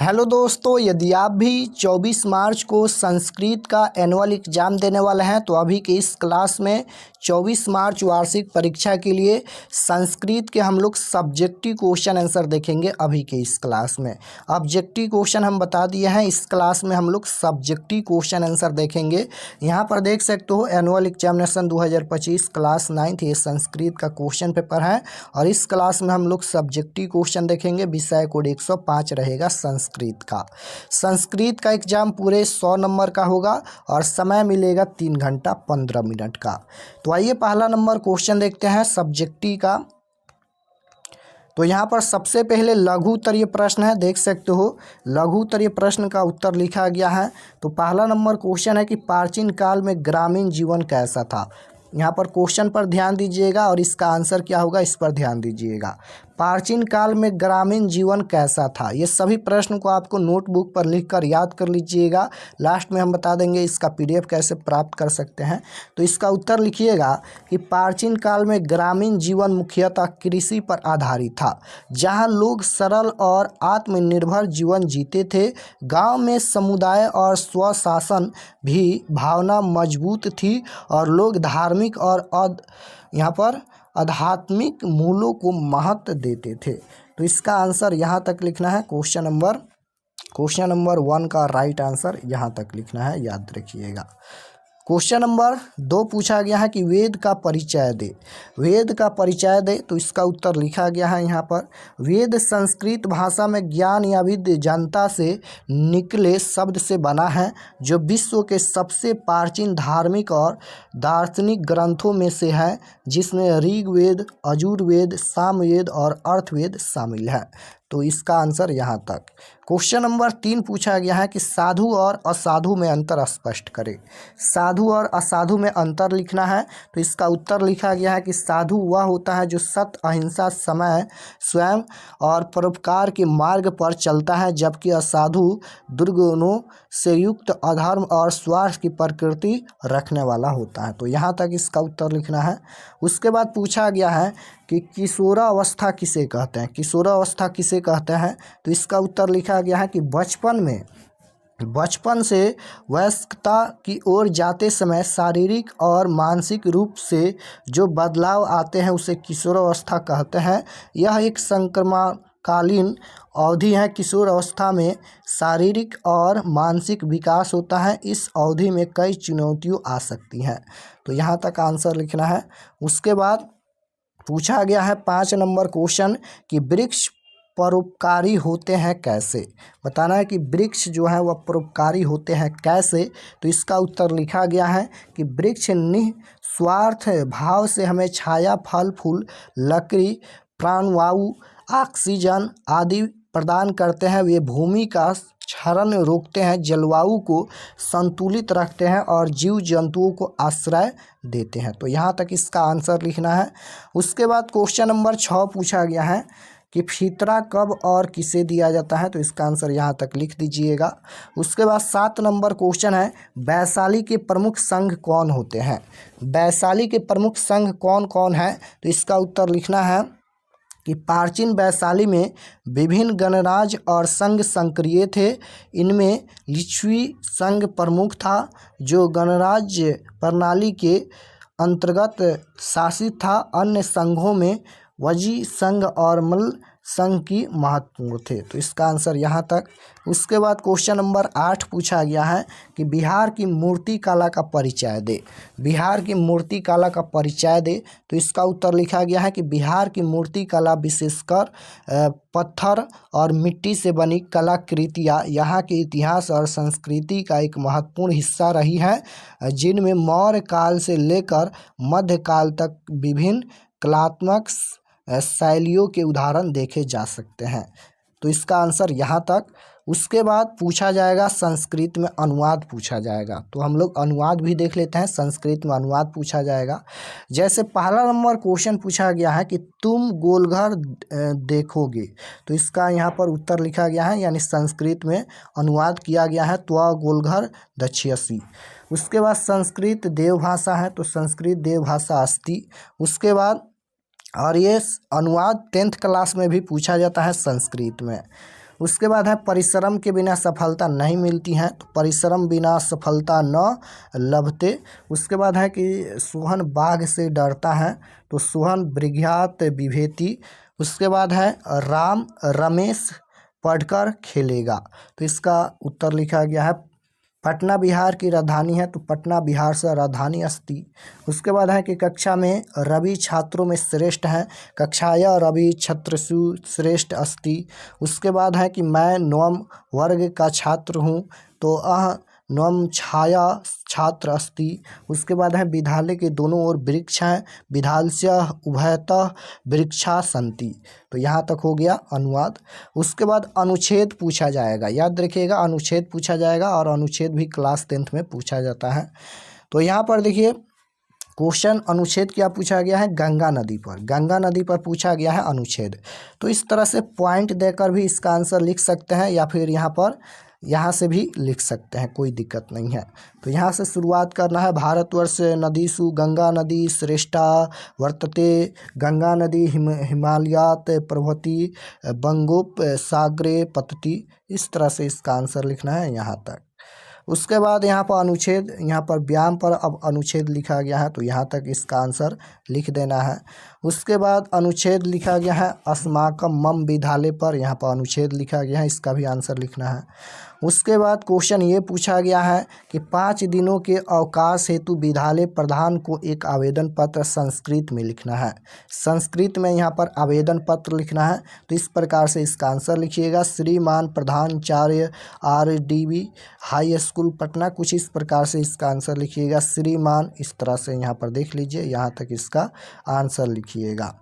Hello दोस्तों, यदि आप भी 24 मार्च को संस्कृत का एनुअल एग्ज़ाम देने वाले हैं तो अभी के इस क्लास में 24 मार्च वार्षिक परीक्षा के लिए संस्कृत के हम लोग सब्जेक्टिव क्वेश्चन आंसर देखेंगे। अभी के इस क्लास में ऑब्जेक्टिव क्वेश्चन हम बता दिए हैं, इस क्लास में हम लोग सब्जेक्टिव क्वेश्चन आंसर देखेंगे। यहाँ पर देख सकते हो एनुअल एग्जामिनेशन 2025 क्लास 9th ये संस्कृत का क्वेश्चन पेपर है और इस क्लास में हम लोग सब्जेक्टिव क्वेश्चन देखेंगे। विषय कोड 105 रहेगा संस्कृत का एग्जाम पूरे 100 नंबर का होगा और समय मिलेगा 3 घंटा 15 मिनट का। तो आइए पहला नंबर क्वेश्चन देखते हैं सब्जेक्टिव का। तो यहाँ पर सबसे पहले लघु उत्तरीय प्रश्न है, देख सकते हो लघु उत्तरीय प्रश्न का उत्तर लिखा गया है। तो पहला नंबर क्वेश्चन है कि प्राचीन काल में ग्रामीण जीवन कैसा था। यहाँ पर क्वेश्चन पर ध्यान दीजिएगा और इसका आंसर क्या होगा इस पर ध्यान दीजिएगा। प्राचीन काल में ग्रामीण जीवन कैसा था, ये सभी प्रश्न को आपको नोटबुक पर लिखकर याद कर लीजिएगा। लास्ट में हम बता देंगे इसका पीडीएफ कैसे प्राप्त कर सकते हैं। तो इसका उत्तर लिखिएगा कि प्राचीन काल में ग्रामीण जीवन मुख्यतः कृषि पर आधारित था, जहां लोग सरल और आत्मनिर्भर जीवन जीते थे। गांव में समुदाय और स्वशासन भी भावना मजबूत थी और लोग धार्मिक और यहाँ पर आध्यात्मिक मूल्यों को महत्व देते थे। तो इसका आंसर यहाँ तक लिखना है। क्वेश्चन नंबर 1 का राइट आंसर यहाँ तक लिखना है, याद रखिएगा। क्वेश्चन नंबर 2 पूछा गया है कि वेद का परिचय दे। वेद का परिचय दे, तो इसका उत्तर लिखा गया है यहाँ पर। वेद संस्कृत भाषा में ज्ञान या विद्य जनता से निकले शब्द से बना है, जो विश्व के सबसे प्राचीन धार्मिक और दार्शनिक ग्रंथों में से है, जिसमें ऋग्वेद, यजुर्वेद, सामवेद और अर्थवेद शामिल है। तो इसका आंसर यहाँ तक। क्वेश्चन नंबर 3 पूछा गया है कि साधु और असाधु में अंतर स्पष्ट करें। साधु और असाधु में अंतर लिखना है। तो इसका उत्तर लिखा गया है कि साधु वह होता है जो सत्य, अहिंसा, समय, स्वयं और परोपकार के मार्ग पर चलता है, जबकि असाधु दुर्गुणों से युक्त, अधर्म और स्वार्थ की प्रकृति रखने वाला होता है। तो यहाँ तक इसका उत्तर लिखना है। उसके बाद पूछा गया है कि किशोरावस्था किसे कहते हैं। किशोरावस्था किसे कहते हैं, तो इसका उत्तर लिखा गया है कि बचपन से वयस्कता की ओर जाते समय शारीरिक और मानसिक रूप से जो बदलाव आते हैं उसे किशोरावस्था कहते हैं। यह एक संक्रमणकालीन अवधि है। किशोर अवस्था में शारीरिक और मानसिक विकास होता है। इस अवधि में कई चुनौतियां आ सकती हैं। तो यहाँ तक आंसर लिखना है। उसके बाद पूछा गया है 5 नंबर क्वेश्चन कि वृक्ष परोपकारी होते हैं कैसे। बताना है कि वृक्ष जो है वह परोपकारी होते हैं कैसे। तो इसका उत्तर लिखा गया है कि वृक्ष निस्वार्थ भाव से हमें छाया, फल फूल, लकड़ी, प्राणवायु, ऑक्सीजन आदि प्रदान करते हैं। वे भूमि का क्षरण रोकते हैं, जलवायु को संतुलित रखते हैं और जीव जंतुओं को आश्रय देते हैं। तो यहाँ तक इसका आंसर लिखना है। उसके बाद क्वेश्चन नंबर 6 पूछा गया है कि फितरा कब और किसे दिया जाता है। तो इसका आंसर यहाँ तक लिख दीजिएगा। उसके बाद 7 नंबर क्वेश्चन है वैशाली के प्रमुख संघ कौन होते हैं। वैशाली के प्रमुख संघ कौन कौन है, तो इसका उत्तर लिखना है कि प्राचीन वैशाली में विभिन्न गणराज्य और संघ सक्रिय थे। इनमें लिच्छवी संघ प्रमुख था, जो गणराज्य प्रणाली के अंतर्गत शासित था। अन्य संघों में वजी संघ और मल्ल संघ की महत्वपूर्ण थे। तो इसका आंसर यहाँ तक। उसके बाद क्वेश्चन नंबर 8 पूछा गया है कि बिहार की मूर्ति कला का परिचय दे। बिहार की मूर्ति कला का परिचय दे, तो इसका उत्तर लिखा गया है कि बिहार की मूर्ति कला विशेषकर पत्थर और मिट्टी से बनी कलाकृतियाँ यहाँ के इतिहास और संस्कृति का एक महत्वपूर्ण हिस्सा रही हैं, जिनमें मौर्य काल से लेकर मध्यकाल तक विभिन्न कलात्मक शैलियों के उदाहरण देखे जा सकते हैं। तो इसका आंसर यहाँ तक। उसके बाद पूछा जाएगा संस्कृत में अनुवाद पूछा जाएगा। तो हम लोग अनुवाद भी देख लेते हैं। संस्कृत में अनुवाद पूछा जाएगा। जैसे पहला नंबर क्वेश्चन पूछा गया है कि तुम गोलघर देखोगे। तो इसका यहाँ पर उत्तर लिखा गया है, यानी संस्कृत में अनुवाद किया गया है त्वा गोलघर दक्ष्यसि। उसके बाद संस्कृत देवभाषा है, तो संस्कृत देवभाषा अस्ति। उसके बाद और ये अनुवाद 10th क्लास में भी पूछा जाता है संस्कृत में। उसके बाद है परिश्रम के बिना सफलता नहीं मिलती है, तो परिश्रम बिना सफलता न लभते। उसके बाद है कि सोहन बाघ से डरता है, तो सोहन ब्रिघ्यात बिभेति। उसके बाद है राम रमेश पढ़कर खेलेगा, तो इसका उत्तर लिखा गया है पटना बिहार की राजधानी है, तो पटना बिहार से राजधानी अस्ति। उसके बाद है कि कक्षा में रवि छात्रों में श्रेष्ठ है, कक्षाया रवि छत्रसु श्रेष्ठ अस्ति। उसके बाद है कि मैं नवम वर्ग का छात्र हूँ, तो नवम छाया छात्र अस्ति। उसके बाद है विद्यालय के दोनों ओर वृक्ष हैं, विद्यालय उभयतः वृक्षा सन्ति। तो यहाँ तक हो गया अनुवाद। उसके बाद अनुच्छेद पूछा जाएगा, याद रखिएगा अनुच्छेद पूछा जाएगा, और अनुच्छेद भी क्लास 10th में पूछा जाता है। तो यहाँ पर देखिए क्वेश्चन अनुच्छेद क्या पूछा गया है, गंगा नदी पर, गंगा नदी पर पूछा गया है अनुच्छेद। तो इस तरह से पॉइंट देकर भी इसका आंसर लिख सकते हैं, या फिर यहाँ से भी लिख सकते हैं, कोई दिक्कत नहीं है। तो यहाँ से शुरुआत करना है। भारतवर्ष नदीसु गंगा नदी श्रेष्ठा वर्तते, गंगा नदी हिमालयात प्रभवति बंगोप सागरे पतति। इस तरह से इसका आंसर लिखना है यहाँ तक। उसके बाद यहाँ पर अनुच्छेद, यहाँ पर व्यायाम पर अब अनुच्छेद लिखा गया है, तो यहाँ तक इसका आंसर लिख देना है। उसके बाद अनुच्छेद लिखा गया है अस्माकम मम विद्यालय पर, यहाँ पर अनुच्छेद लिखा गया है, इसका भी आंसर लिखना है। उसके बाद क्वेश्चन ये पूछा गया है कि 5 दिनों के अवकाश हेतु विद्यालय प्रधान को एक आवेदन पत्र संस्कृत में लिखना है, संस्कृत में यहाँ पर आवेदन पत्र लिखना है। तो इस प्रकार से इसका आंसर लिखिएगा श्रीमान प्रधानाचार्य RDB हाई स्कूल पटना, कुछ इस प्रकार से इसका आंसर लिखिएगा श्रीमान। इस तरह से यहाँ पर देख लीजिए, यहाँ तक इसका आंसर लिखिएगा।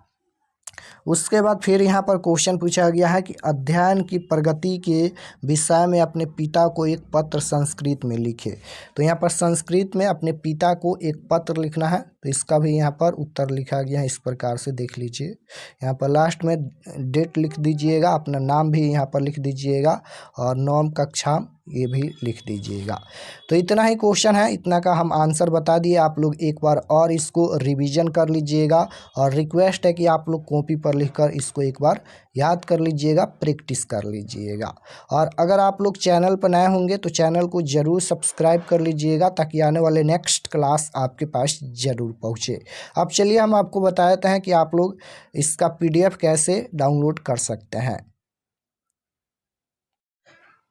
उसके बाद फिर यहाँ पर क्वेश्चन पूछा गया है कि अध्ययन की प्रगति के विषय में अपने पिता को एक पत्र संस्कृत में लिखे। तो यहाँ पर संस्कृत में अपने पिता को एक पत्र लिखना है, तो इसका भी यहाँ पर उत्तर लिखा गया है, इस प्रकार से देख लीजिए। यहाँ पर लास्ट में डेट लिख दीजिएगा, अपना नाम भी यहाँ पर लिख दीजिएगा, और 9वीं कक्षा ये भी लिख दीजिएगा। तो इतना ही क्वेश्चन है, इतना का हम आंसर बता दिए। आप लोग एक बार और इसको रिवीजन कर लीजिएगा, और रिक्वेस्ट है कि आप लोग कॉपी पर लिखकर इसको एक बार याद कर लीजिएगा, प्रैक्टिस कर लीजिएगा। और अगर आप लोग चैनल पर नए होंगे तो चैनल को ज़रूर सब्सक्राइब कर लीजिएगा, ताकि आने वाले नेक्स्ट क्लास आपके पास ज़रूर पहुँचे। अब चलिए हम आपको बताते हैं कि आप लोग इसका PDF कैसे डाउनलोड कर सकते हैं।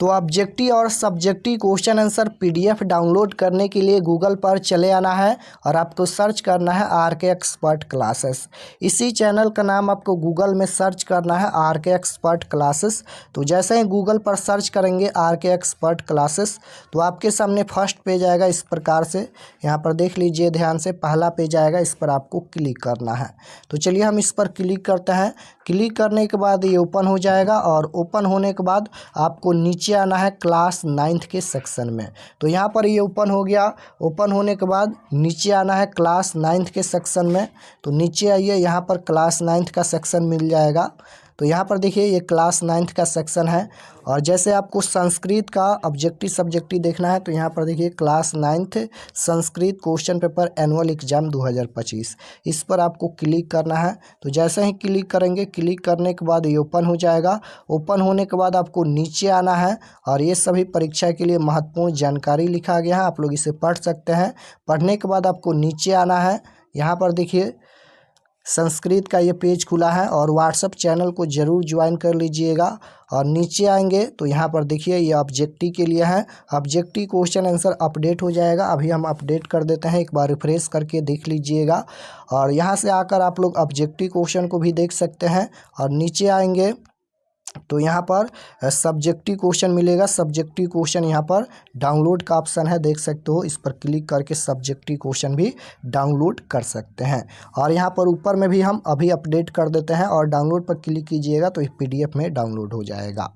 तो ऑब्जेक्टिव और subjective question answer PDF download करने के लिए गूगल पर चले आना है, और आपको सर्च करना है RK एक्सपर्ट क्लासेस। इसी चैनल का नाम आपको गूगल में सर्च करना है RK एक्सपर्ट क्लासेस। तो जैसे ही गूगल पर सर्च करेंगे RK एक्सपर्ट क्लासेस, तो आपके सामने फर्स्ट पेज आएगा इस प्रकार से। यहाँ पर देख लीजिए ध्यान से, पहला पेज आएगा, इस पर आपको क्लिक करना है। तो चलिए हम इस पर क्लिक करते हैं। क्लिक करने के बाद ये ओपन हो जाएगा, और ओपन होने के बाद आपको नीचे आना है क्लास 9th के सेक्शन में। तो यहाँ पर ये ओपन हो गया। ओपन होने के बाद नीचे आना है क्लास 9th के सेक्शन में। तो नीचे आइए, यहाँ पर क्लास 9th का सेक्शन मिल जाएगा। तो यहाँ पर देखिए ये क्लास 9th का सेक्शन है। और जैसे आपको संस्कृत का ऑब्जेक्टिव सब्जेक्टिव देखना है, तो यहाँ पर देखिए class 9th Sanskrit question paper annual exam 2025, इस पर आपको क्लिक करना है। तो जैसे ही क्लिक करेंगे, क्लिक करने के बाद ये ओपन हो जाएगा। ओपन होने के बाद आपको नीचे आना है, और ये सभी परीक्षा के लिए महत्वपूर्ण जानकारी लिखा गया है, आप लोग इसे पढ़ सकते हैं। पढ़ने के बाद आपको नीचे आना है। यहाँ पर देखिए संस्कृत का ये पेज खुला है, और व्हाट्सएप चैनल को ज़रूर ज्वाइन कर लीजिएगा। और नीचे आएंगे तो यहाँ पर देखिए ये ऑब्जेक्टिव के लिए है, ऑब्जेक्टिव क्वेश्चन आंसर अपडेट हो जाएगा। अभी हम अपडेट कर देते हैं, एक बार रिफ्रेश करके देख लीजिएगा। और यहाँ से आकर आप लोग ऑब्जेक्टिव क्वेश्चन को भी देख सकते हैं। और नीचे आएंगे तो यहाँ पर सब्जेक्टिव क्वेश्चन मिलेगा। सब्जेक्टिव क्वेश्चन यहाँ पर डाउनलोड का ऑप्शन है, देख सकते हो। इस पर क्लिक करके सब्जेक्टिव क्वेश्चन भी डाउनलोड कर सकते हैं। और यहाँ पर ऊपर में भी हम अभी अपडेट कर देते हैं, और डाउनलोड पर क्लिक कीजिएगा तो PDF में डाउनलोड हो जाएगा।